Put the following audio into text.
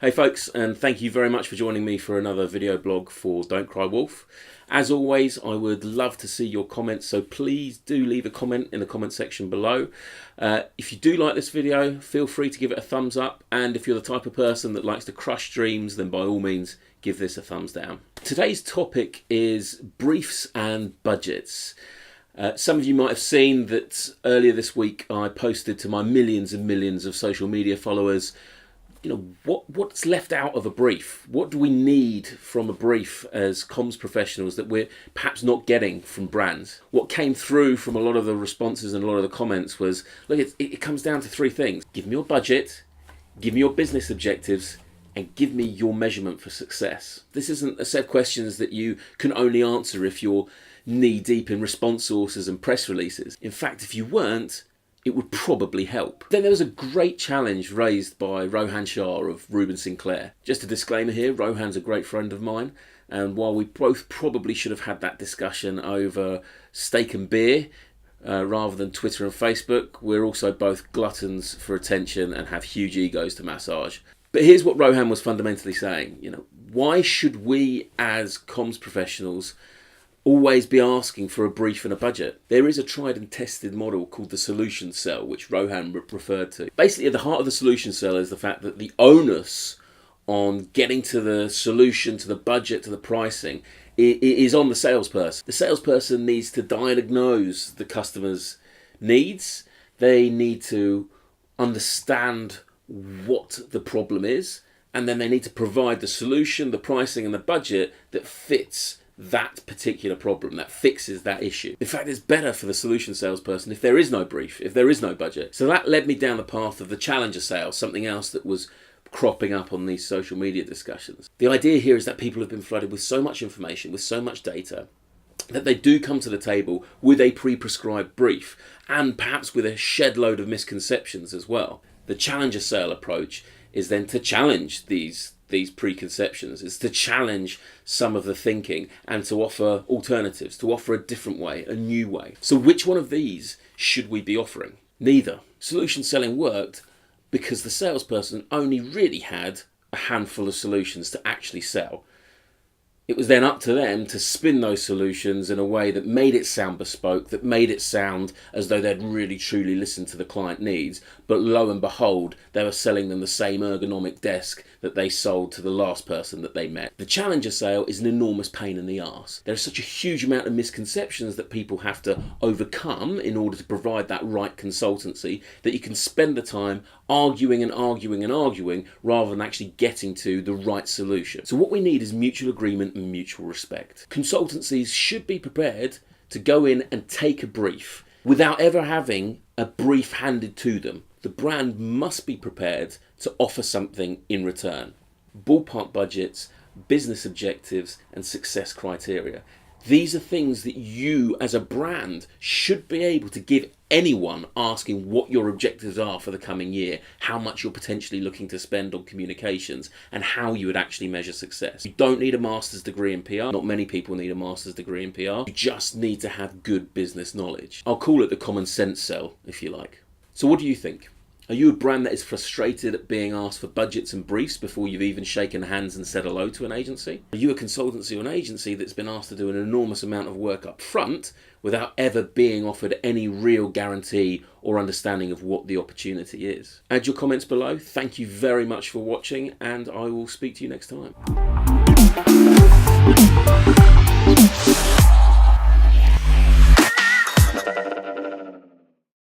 Hey folks, and thank you very much for joining me for another video blog for Don't Cry Wolf. As always, I would love to see your comments, so please do leave a comment in the comment section below. If you do like this video, feel free to give it a thumbs up, and if you're the type of person that likes to crush dreams, then by all means give this a thumbs down. Today's topic is briefs and budgets. Some of you might have seen that earlier this week I posted to my millions and millions of social media followers, what's left out of a brief? What do we need from a brief as comms professionals that we're perhaps not getting from brands? What came through from a lot of the responses and a lot of the comments was, look, it comes down to three things. Give me your budget, give me your business objectives, and give me your measurement for success. This isn't a set of questions that you can only answer if you're knee deep in response sources and press releases. In fact, if you weren't, it would probably help. Then there was a great challenge raised by Rohan Shah of Ruben Sinclair. Just a disclaimer here, Rohan's a great friend of mine, and while we both probably should have had that discussion over steak and beer rather than Twitter and Facebook, we're also both gluttons for attention and have huge egos to massage. But here's what Rohan was fundamentally saying. Why should we as comms professionals always be asking for a brief and a budget? There is a tried and tested model called the solution cell, which Rohan referred to. Basically, at the heart of the solution cell is the fact that the onus on getting to the solution, to the budget, to the pricing, is on the salesperson. The salesperson needs to diagnose the customer's needs. They need to understand what the problem is, and then they need to provide the solution, the pricing, and the budget that fits that particular problem, that fixes that issue. In fact, it's better for the solution salesperson if there is no brief, if there is no budget. So that led me down the path of the challenger sale, something else that was cropping up on these social media discussions. The idea here is that people have been flooded with so much information, with so much data, that they do come to the table with a pre-prescribed brief, and perhaps with a shed load of misconceptions as well. The challenger sale approach is then to challenge these preconceptions. It's to challenge some of the thinking and to offer alternatives, to offer a different way, a new way. So which one of these should we be offering? Neither. Solution selling worked because the salesperson only really had a handful of solutions to actually sell. It was then up to them to spin those solutions in a way that made it sound bespoke, that made it sound as though they'd really truly listened to the client needs. But lo and behold, they were selling them the same ergonomic desk that they sold to the last person that they met. The challenger sale is an enormous pain in the arse. There's such a huge amount of misconceptions that people have to overcome in order to provide that right consultancy that you can spend the time arguing and arguing and arguing rather than actually getting to the right solution. So what we need is mutual agreement and mutual respect. Consultancies should be prepared to go in and take a brief without ever having a brief handed to them. The brand must be prepared to offer something in return. Ballpark budgets, business objectives, and success criteria. These are things that you as a brand should be able to give anyone asking what your objectives are for the coming year, how much you're potentially looking to spend on communications, and how you would actually measure success. You don't need a master's degree in PR. Not many people need a master's degree in PR. You just need to have good business knowledge. I'll call it the common sense cell, if you like. So what do you think? Are you a brand that is frustrated at being asked for budgets and briefs before you've even shaken hands and said hello to an agency? Are you a consultancy or an agency that's been asked to do an enormous amount of work up front without ever being offered any real guarantee or understanding of what the opportunity is? Add your comments below. Thank you very much for watching, and I will speak to you next time.